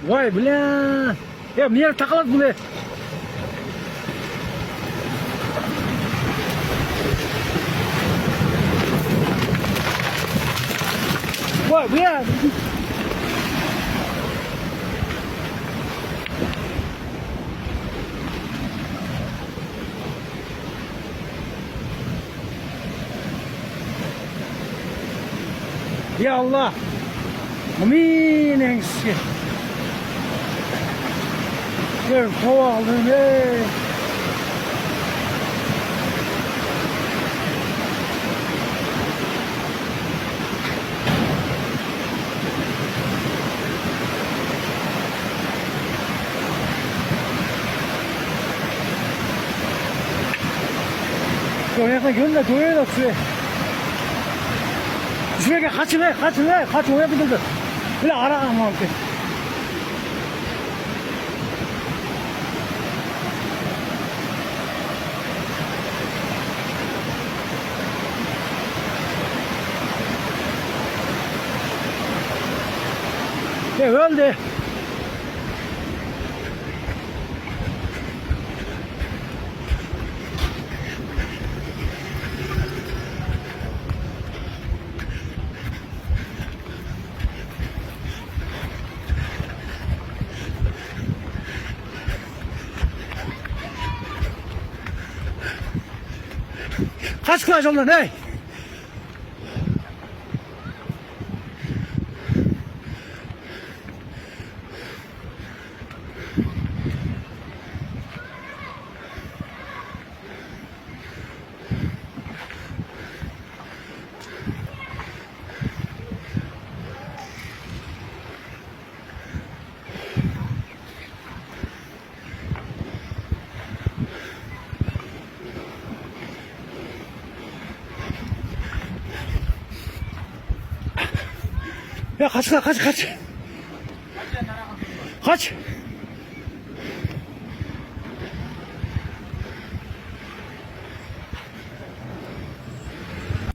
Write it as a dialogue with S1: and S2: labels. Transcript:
S1: Vay bля. Ya niye takılat bunu? Vay bля. Ya Allah. Amin engsi. Gör kovalım ey. 약간 연나 조여다 주에 주에게 같이 해 같이 오야 되거든 그래 알아가면 할게 야 öldü Kaç kulaç oldu ne? Ya kaç. Kaç.